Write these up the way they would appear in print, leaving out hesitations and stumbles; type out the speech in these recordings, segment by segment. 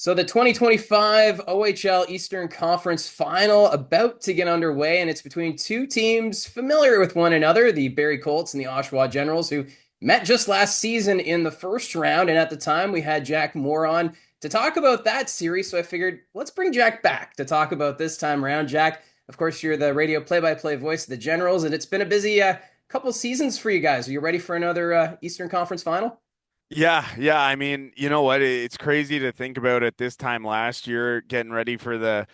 So the 2025 OHL Eastern Conference Final about to get underway, and it's between two teams familiar with one another, the Barrie Colts and the Oshawa Generals, who met just last season in the first round. And at the time, we had Jack Moore on to talk about that series. So I figured let's bring Jack back to talk about this time around. Jack, of course, you're the radio play-by-play voice of the Generals, and it's been a busy couple seasons for you guys. Are you ready for another Eastern Conference Final? Yeah. I mean, you know what? It's crazy to think about it this time last year, getting ready for the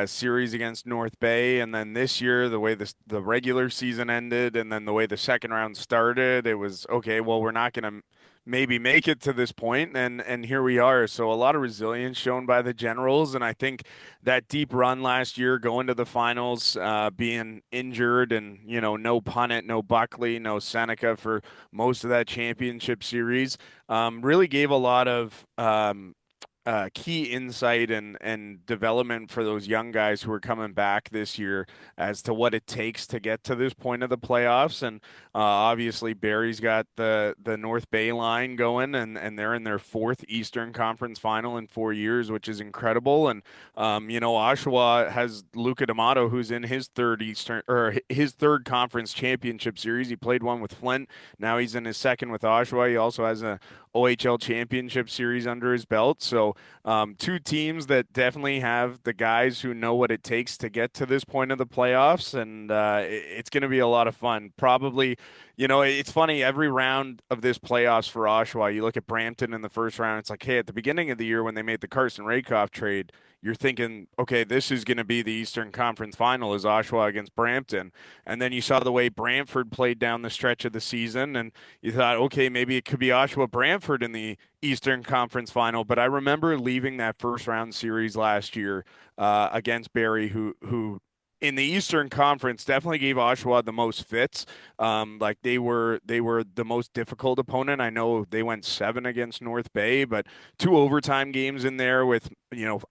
series against North Bay, and then this year, the way the regular season ended, and then the way the second round started, it was okay. Well, we're not going to maybe make it to this point, and here we are. So a lot of resilience shown by the Generals, and I think that deep run last year, going to the finals, being injured, and no Punnett, no Buckley, no Seneca for most of that championship series really gave a lot of key insight and development for those young guys who are coming back this year as to what it takes to get to this point of the playoffs. And obviously, Barry's got the North Bay line going, and they're in their fourth Eastern Conference Final in 4 years, which is incredible. And Oshawa has Luca D'Amato, who's in his third Eastern or his third conference championship series. He played one with Flint. Now he's in his second with Oshawa. He also has a OHL Championship Series under his belt. So, two teams that definitely have the guys who know what it takes to get to this point of the playoffs, and it's going to be a lot of fun. Probably, it's funny, every round of this playoffs for Oshawa, you look at Brampton in the first round, it's like, hey, at the beginning of the year when they made the Carson Rakoff trade, you're thinking, okay, this is going to be the Eastern Conference Final is Oshawa against Brampton. And then you saw the way Brantford played down the stretch of the season, and you thought, okay, maybe it could be Oshawa Brantford in the Eastern Conference Final. But I remember leaving that first round series last year against Barrie, who in the Eastern Conference definitely gave Oshawa the most fits. Like they were the most difficult opponent. I know they went seven against North Bay, but two overtime games in there with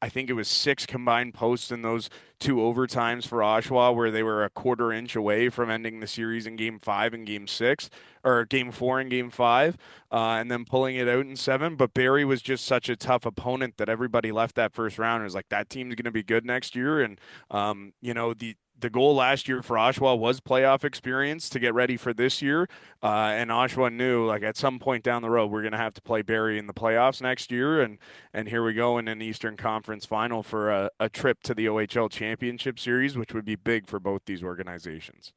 I think it was six combined posts in those two overtimes for Oshawa, where they were a quarter inch away from ending the series in Game 5 and Game 6, or Game 4 and Game 5, and then pulling it out in seven. But Barrie was just such a tough opponent that everybody left that first round and was like, that team's going to be good next year. And the goal last year for Oshawa was playoff experience to get ready for this year. And Oshawa knew, like, at some point down the road, we're going to have to play Barrie in the playoffs next year. And here we go in an Eastern Conference Final for a trip to the OHL Championship Series, which would be big for both these organizations.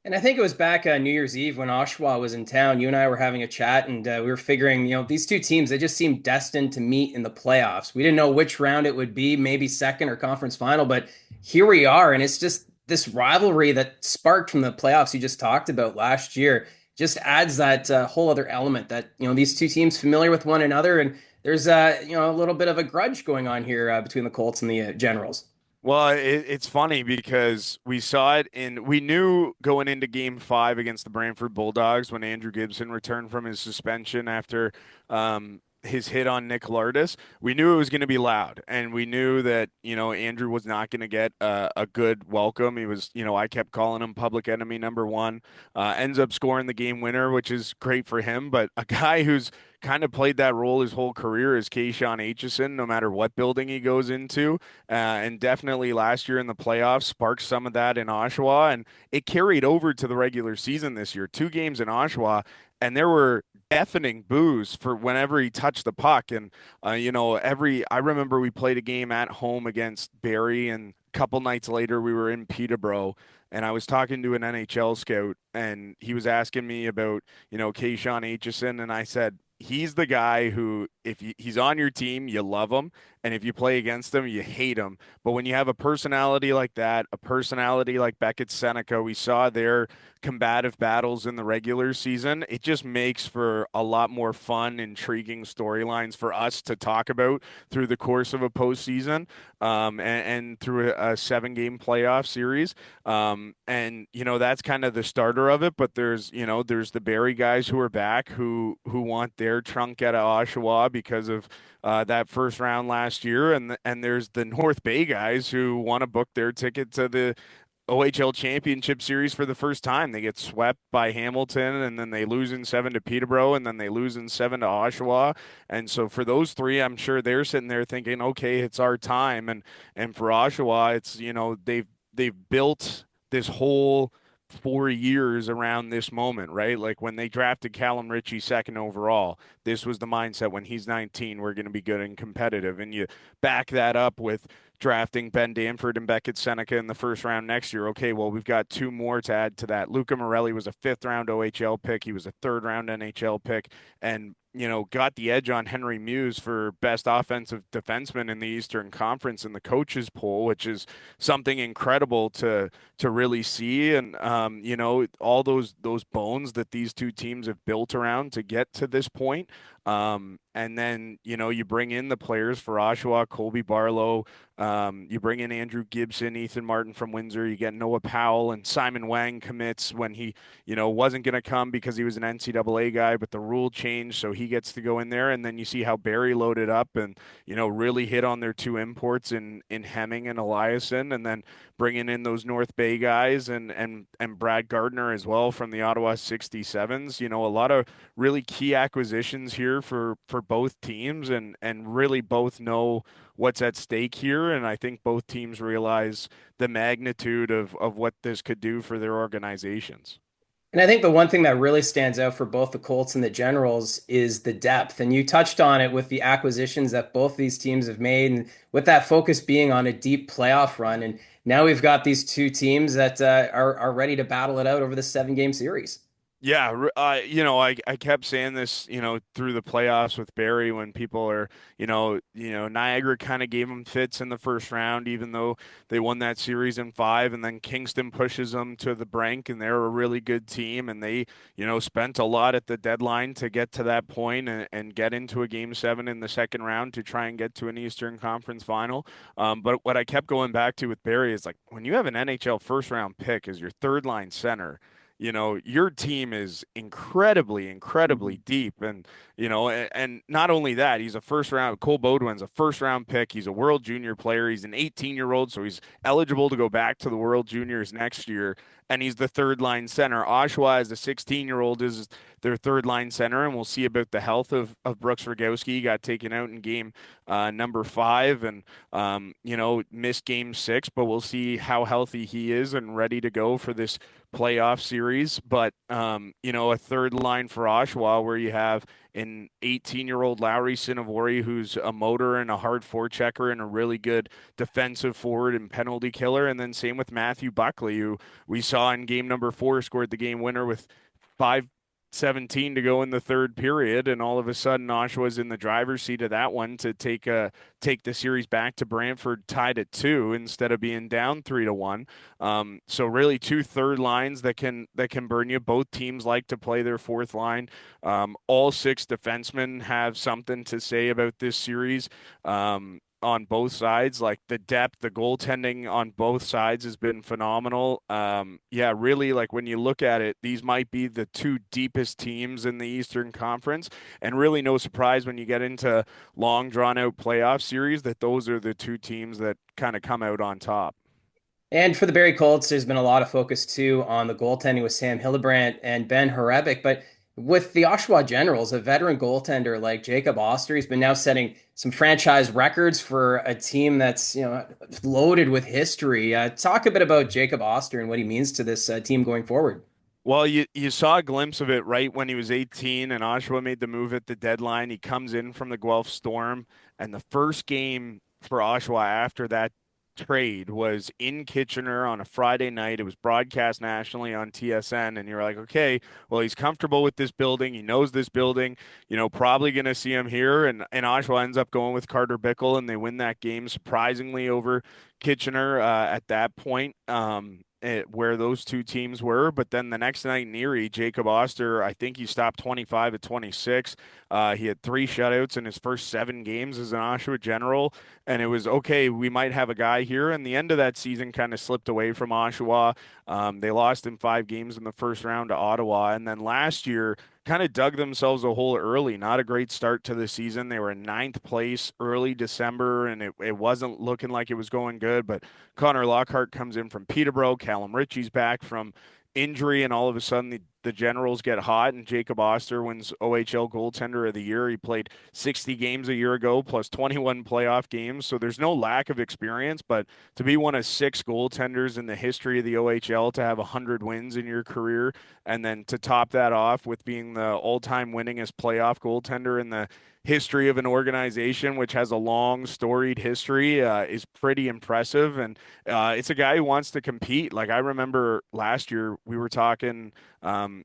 And I think it was back New Year's Eve when Oshawa was in town. You and I were having a chat, and we were figuring, these two teams, they just seemed destined to meet in the playoffs. We didn't know which round it would be, maybe second or conference final, but here we are. And it's just this rivalry that sparked from the playoffs you just talked about last year just adds that whole other element that, these two teams familiar with one another. And there's, a little bit of a grudge going on here between the Colts and the Generals. Well, it's funny because we knew going into Game 5 against the Brantford Bulldogs when Andrew Gibson returned from his suspension after his hit on Nick Lardis. We knew it was going to be loud, and we knew that Andrew was not going to get a good welcome. He was, I kept calling him public enemy number one. Ends up scoring the game winner, which is great for him. But a guy who's kind of played that role his whole career is Kayshawn Aitchison, no matter what building he goes into. And definitely last year in the playoffs sparked some of that in Oshawa, and it carried over to the regular season this year. Two games in Oshawa, and there were deafening boos for whenever he touched the puck. And I remember we played a game at home against Barrie, and a couple nights later we were in Peterborough, and I was talking to an NHL scout, and he was asking me about Kayshawn Aitchison, and I said, he's the guy who, if he's on your team, you love him, and if you play against him, you hate him. But when you have a personality like that, a personality like Beckett Senica, we saw their combative battles in the regular season, it just makes for a lot more fun, intriguing storylines for us to talk about through the course of a postseason, and through a seven-game playoff series. And that's kind of the starter of it. But there's the Barrie guys who are back who want their trunk out of Oshawa because of that first round last year, and there's the North Bay guys who want to book their ticket to the OHL Championship Series for the first time. They get swept by Hamilton, and then they lose in seven to Peterborough, and then they lose in seven to Oshawa. And so for those three, I'm sure they're sitting there thinking, okay, it's our time. And for Oshawa, it's they've built this whole 4 years around this moment, right? Like when they drafted Callum Ritchie second overall, this was the mindset when he's 19, we're going to be good and competitive. And you back that up with drafting Ben Danford and Beckett Seneca in the first round next year. Okay, well, we've got two more to add to that. Luca Morelli was a fifth round OHL pick. He was a third round NHL pick and, got the edge on Henry Muse for best offensive defenseman in the Eastern Conference in the coaches poll, which is something incredible to really see. And, all those bones that these two teams have built around to get to this point. And then, you bring in the players for Oshawa, Colby Barlo, you bring in Andrew Gibson, Ethan Martin from Windsor. You get Noah Powell and Simon Wang commits when he, wasn't going to come because he was an NCAA guy, but the rule changed, so he gets to go in there. And then you see how Barrie loaded up and, really hit on their two imports in Hemming and Eliason, and then bringing in those North Bay guys and Brad Gardner as well from the Ottawa 67s. A lot of really key acquisitions here for both teams, and really both know what's at stake here. And I think both teams realize the magnitude of what this could do for their organizations. And I think the one thing that really stands out for both the Colts and the Generals is the depth. And you touched on it with the acquisitions that both these teams have made, and with that focus being on a deep playoff run. And now we've got these two teams that are ready to battle it out over the 7 game series. Yeah, I kept saying this, through the playoffs with Barrie when people are, Niagara kind of gave them fits in the first round, even though they won that series in five, and then Kingston pushes them to the brink, and they're a really good team, and they, spent a lot at the deadline to get to that point and get into a game seven in the second round to try and get to an Eastern Conference final. But what I kept going back to with Barrie is like when you have an NHL first round pick as your third line center, your team is incredibly Mhm. deep. And, and not only that, he's a first round, Cole Baudouin's a first round pick. He's a world junior player. He's an 18-year-old, so he's eligible to go back to the world juniors next year. And he's the third line center. Oshawa, as a 16-year-old, is their third line center. And we'll see about the health of Brooks Rogowski. He got taken out in game number 5 and, missed game 6, but we'll see how healthy he is and ready to go for this playoff series. But a third line for Oshawa where you have an 18-year-old Lowry Sinovori who's a motor and a hard forechecker and a really good defensive forward and penalty killer. And then same with Matthew Buckley, who we saw in game number 4 scored the game winner with 5:17 to go in the third period, and all of a sudden Oshawa's in the driver's seat of that one to take the series back to Brantford tied at 2 instead of being down 3-1. So really two third lines that can burn you. Both teams like to play their fourth line. All six defensemen have something to say about this series. On both sides, like the depth, the goaltending on both sides has been phenomenal. Yeah, really, like when you look at it, these might be the two deepest teams in the Eastern Conference, and really no surprise when you get into long drawn out playoff series that those are the two teams that kind of come out on top. And for the Barrie Colts, there's been a lot of focus too on the goaltending with Sam Hillebrandt and Ben Horebic. But with the Oshawa Generals, a veteran goaltender like Jacob Auster, he's been now setting some franchise records for a team that's loaded with history. Talk a bit about Jacob Auster and what he means to this team going forward. Well, you saw a glimpse of it right when he was 18 and Oshawa made the move at the deadline. He comes in from the Guelph Storm, and the first game for Oshawa after that trade was in Kitchener on a Friday night. It was broadcast nationally on TSN, and you're like, okay, well, he's comfortable with this building. He knows this building, probably going to see him here. And Oshawa ends up going with Carter Bickle, and they win that game surprisingly over Kitchener at that point. Where those two teams were. But then the next night in Erie, Jacob Oster, I think he stopped 25 at 26. He had 3 shutouts in his first 7 games as an Oshawa General. And it was, okay, we might have a guy here. And the end of that season kind of slipped away from Oshawa. They lost in 5 games in the first round to Ottawa. And then last year, kind of dug themselves a hole early. Not a great start to the season. They were in ninth place early December, and it wasn't looking like it was going good. But Connor Lockhart comes in from Peterborough. Callum Ritchie's back from injury, and all of a sudden the Generals get hot, and Jacob Auster wins OHL Goaltender of the Year. He played 60 games a year ago, plus 21 playoff games. So there's no lack of experience, but to be one of six goaltenders in the history of the OHL, to have 100 wins in your career, and then to top that off with being the all-time winningest playoff goaltender in the history of an organization which has a long storied history is pretty impressive. And it's a guy who wants to compete. Like, I remember last year we were talking,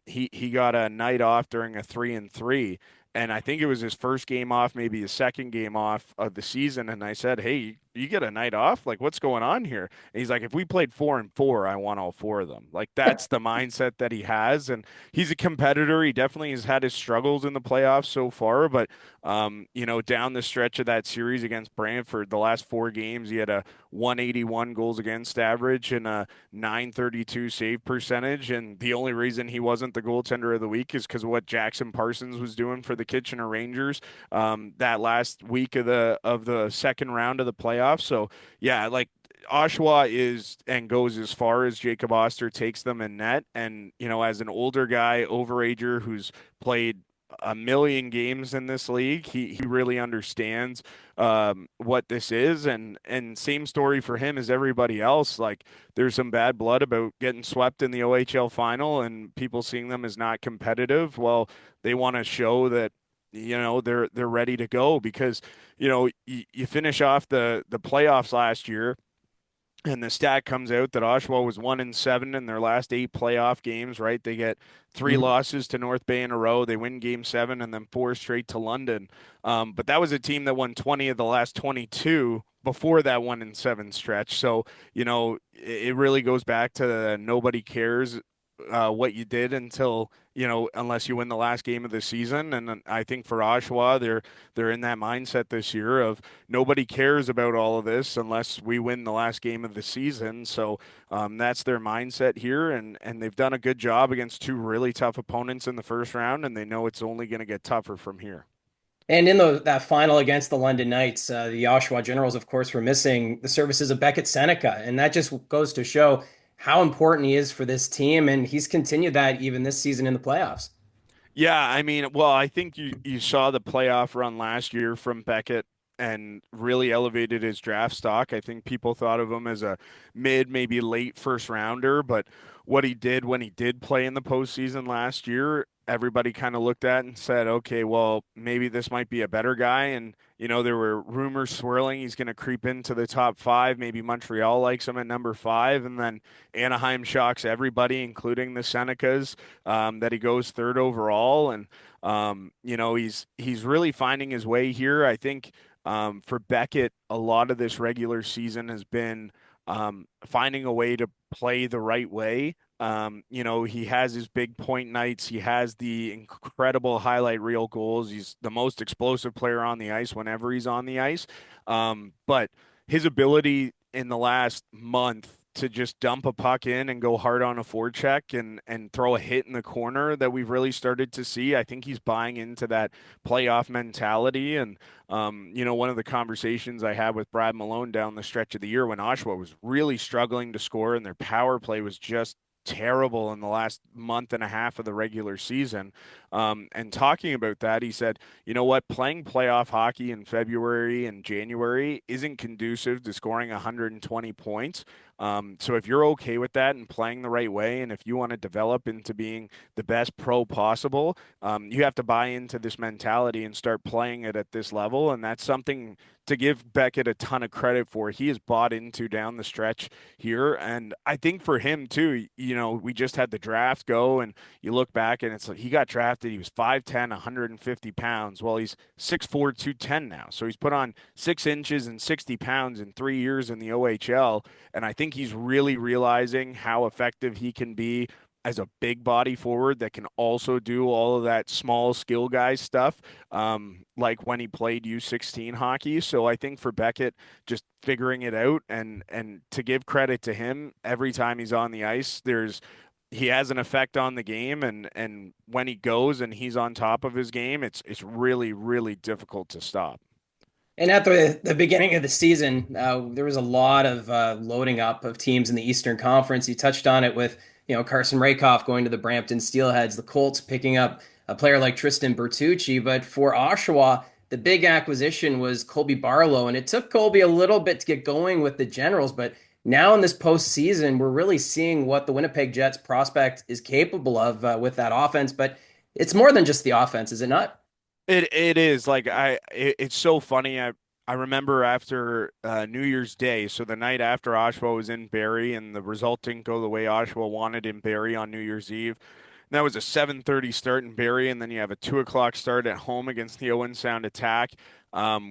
he got a night off during a 3-3, and I think it was his first game off, maybe his second game off of the season. And I said, "Hey, you get a night off? Like, what's going on here?" And he's like, "If we played 4-4, I want all four of them." Like, that's the mindset that he has. And he's a competitor. He definitely has had his struggles in the playoffs so far, but down the stretch of that series against Brantford, the last four games, he had a 181 goals against average and a 932 save percentage. And the only reason he wasn't the goaltender of the week is because of what Jackson Parsons was doing for the Kitchener Rangers that last week of the second round of the playoffs. So yeah, like, Oshawa is and goes as far as Jacob Oster takes them in net. And, as an older guy, overager who's played a million games in this league, he really understands what this is. And same story for him as everybody else. Like, there's some bad blood about getting swept in the OHL final and people seeing them as not competitive. Well, they want to show that they're ready to go, because you finish off the playoffs last year, and the stat comes out that Oshawa was 1-7 in their last eight playoff games, right? They get three Mhm. losses to North Bay in a row. They win game seven and then four straight to London. But that was a team that won 20 of the last 22 before that 1-7 stretch. So, it really goes back to nobody cares what you did until, unless you win the last game of the season. And I think for Oshawa, they're in that mindset this year of nobody cares about all of this unless we win the last game of the season. So that's their mindset here, and they've done a good job against two really tough opponents in the first round, and they know it's only going to get tougher from here. And in that final against the London Knights, the Oshawa Generals, of course, were missing the services of Beckett Senica. And that just goes to show how important he is for this team. And he's continued that even this season in the playoffs. Yeah, I mean, well, I think you saw the playoff run last year from Beckett and really elevated his draft stock. I think people thought of him as a mid, maybe late first rounder, but what he did when he did play in the postseason last year, everybody kind of looked at and said, okay, well, maybe this might be a better guy. And, there were rumors swirling he's going to creep into the top five. Maybe Montreal likes him at number five. And then Anaheim shocks everybody, including the Senecas, that he goes third overall. And, he's really finding his way here. I think for Beckett, a lot of this regular season has been finding a way to play the right way. He has his big point nights. He has the incredible highlight reel goals. He's the most explosive player on the ice whenever he's on the ice. But his ability in the last month to just dump a puck in and go hard on a forecheck and throw a hit in the corner that we've really started to see. I think he's buying into that playoff mentality. And one of the conversations I had with Brad Malone down the stretch of the year when Oshawa was really struggling to score and their power play was just terrible in the last month and a half of the regular season. And talking about that, he said, you know what, playing playoff hockey in February and January isn't conducive to scoring 120 points. So if you're okay with that and playing the right way, and if you want to develop into being the best pro possible, you have to buy into this mentality and start playing it at this level. And that's something to give Beckett a ton of credit for. He has bought into down the stretch here. And I think for him too, we just had the draft go, and you look back and it's like he got drafted. He was 5'10", 150 pounds. Well, he's 6'4", 210 now. So he's put on 6 inches and 60 pounds in 3 years in the OHL. And I think he's really realizing how effective he can be as a big body forward that can also do all of that small skill guy stuff, like when he played U16 hockey. So I think for Beckett, just figuring it out, and to give credit to him, every time he's on the ice, he has an effect on the game, and when he goes and he's on top of his game, it's really, really difficult to stop. And at the beginning of the season, there was a lot of loading up of teams in the Eastern Conference. You touched on it with Carson Raykoff going to the Brampton Steelheads, the Colts picking up a player like Tristan Bertucci. But for Oshawa, the big acquisition was Colby Barlo, and it took Colby a little bit to get going with the Generals. But now in this postseason, we're really seeing what the Winnipeg Jets prospect is capable of with that offense. But it's more than just the offense, is it not? It is like it's so funny. I remember after New Year's Day, so the night after Oshawa was in Barrie, and the result didn't go the way Oshawa wanted in Barrie on New Year's Eve. And that was a 7:30 start in Barrie, and then you have a 2 o'clock start at home against the Owen Sound Attack,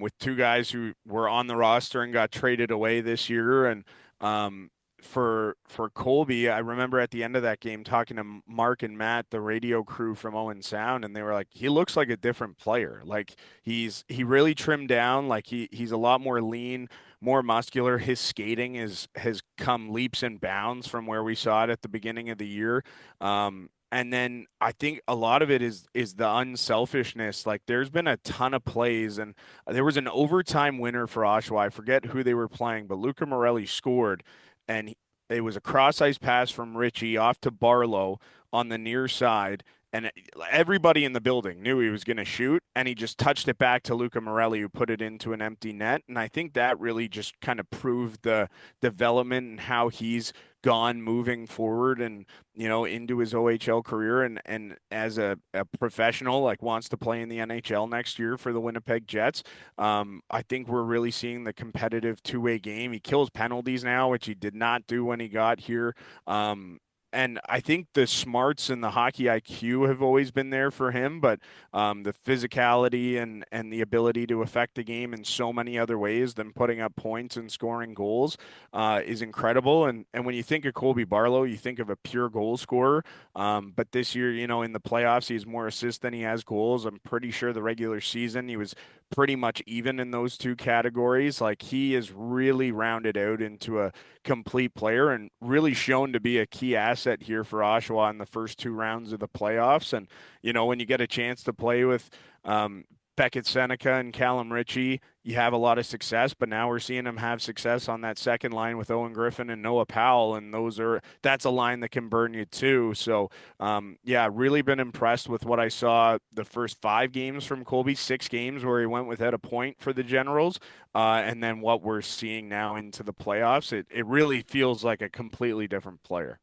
with two guys who were on the roster and got traded away this year. And um, for Colby, I remember at the end of that game talking to Mark and Matt, the radio crew from Owen Sound, and they were like, he looks like a different player. Like he really trimmed down. Like he's a lot more lean, more muscular. His skating has come leaps and bounds from where we saw it at the beginning of the year. And then I think a lot of it is the unselfishness. Like there's been a ton of plays, and there was an overtime winner for Oshawa. I forget who they were playing, but Luca Morelli scored, and it was a cross ice pass from Richie off to Barlo on the near side. And everybody in the building knew he was going to shoot, and he just touched it back to Luca Morelli, who put it into an empty net. And I think that really just kind of proved the development and how he's gone moving forward and into his OHL career, and as a professional, like wants to play in the NHL next year for the Winnipeg Jets. I think we're really seeing the competitive two-way game. He kills penalties now, which he did not do when he got here. And I think the smarts and the hockey IQ have always been there for him, but the physicality and the ability to affect the game in so many other ways than putting up points and scoring goals is incredible. And when you think of Colby Barlow, you think of a pure goal scorer. But this year, in the playoffs, he has more assists than he has goals. I'm pretty sure the regular season he was pretty much even in those two categories. Like he is really rounded out into a complete player and really shown to be a key asset here for Oshawa in the first two rounds of the playoffs. And, when you get a chance to play with Beckett Senica and Callum Ritchie, you have a lot of success, but now we're seeing him have success on that second line with Owen Griffin and Noah Powell, and that's a line that can burn you too. So, yeah, really been impressed with what I saw the first 5 games from Colby, 6 games where he went without a point for the Generals, and then what we're seeing now into the playoffs. It really feels like a completely different player.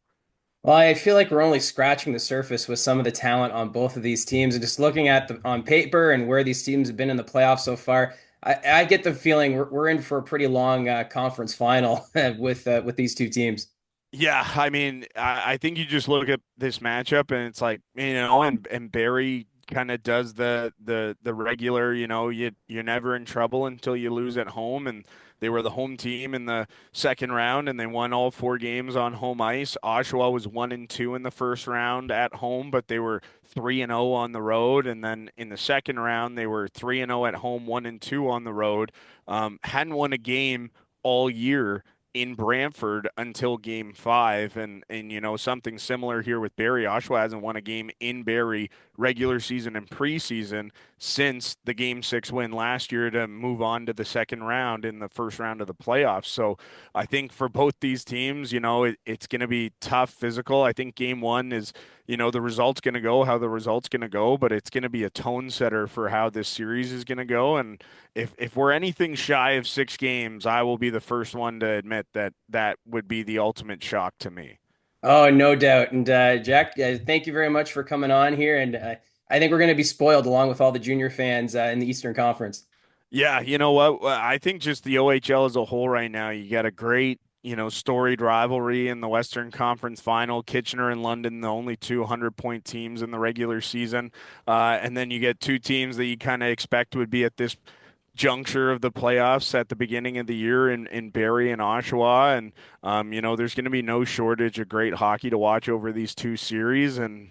Well, I feel like we're only scratching the surface with some of the talent on both of these teams, and just looking at on paper and where these teams have been in the playoffs so far, I get the feeling we're in for a pretty long conference final with these two teams. Yeah, I mean, I think you just look at this matchup and it's like, and Barrie kind of does the regular, you're never in trouble until you lose at home, and they were the home team in the second round and they won all 4 games on home ice. Oshawa was 1-2 in the first round at home, but they were 3-0 on the road, and then in the second round they were 3-0 at home, 1-2 on the road. Hadn't won a game all year in Brantford until game 5. And something similar here with Barrie. Oshawa hasn't won a game in Barrie regular season and preseason since the game 6 win last year to move on to the second round in the first round of the playoffs. So I think for both these teams, it's going to be tough physical. I think game 1 is, the result's going to go how the result's going to go, but it's going to be a tone setter for how this series is going to go. And if we're anything shy of 6 games, I will be the first one to admit that that would be the ultimate shock to me. Oh, no doubt. And Jack, thank you very much for coming on here. And I think we're going to be spoiled along with all the junior fans in the Eastern Conference. Yeah, you know what? I think just the OHL as a whole right now, you got a great, storied rivalry in the Western Conference Final. Kitchener and London, the only 200-point teams in the regular season. And then you get two teams that you kind of expect would be at this juncture of the playoffs at the beginning of the year in Barrie and Oshawa. And, there's going to be no shortage of great hockey to watch over these two series. And,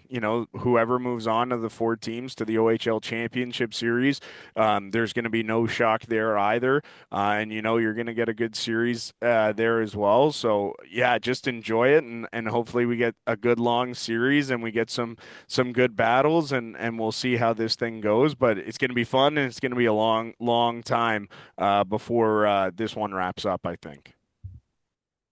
whoever moves on to the four teams to the OHL Championship Series, there's going to be no shock there either. And, you're going to get a good series there as well. So, yeah, just enjoy it. And hopefully we get a good long series and we get some good battles, and we'll see how this thing goes. But it's going to be fun, and it's going to be a long time before this one wraps up, I think.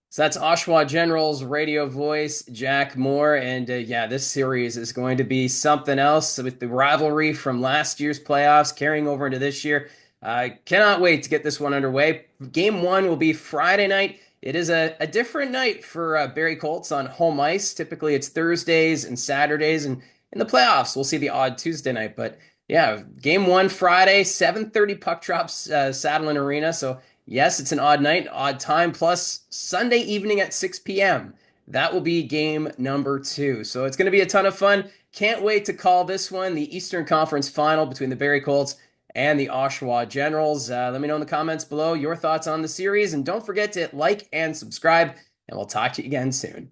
So that's Oshawa Generals radio voice, Jack Moore. And yeah, this series is going to be something else with the rivalry from last year's playoffs carrying over into this year. I cannot wait to get this one underway. Game one will be Friday night. It is a different night for Barrie Colts on home ice. Typically, it's Thursdays and Saturdays, and in the playoffs, we'll see the odd Tuesday night. But yeah, game one Friday, 7:30 puck drops, Saddlein Arena. So yes, it's an odd night, odd time, plus Sunday evening at 6 p.m. That will be game number two. So it's going to be a ton of fun. Can't wait to call this one the Eastern Conference Final between the Barrie Colts and the Oshawa Generals. Let me know in the comments below your thoughts on the series. And don't forget to like and subscribe, and we'll talk to you again soon.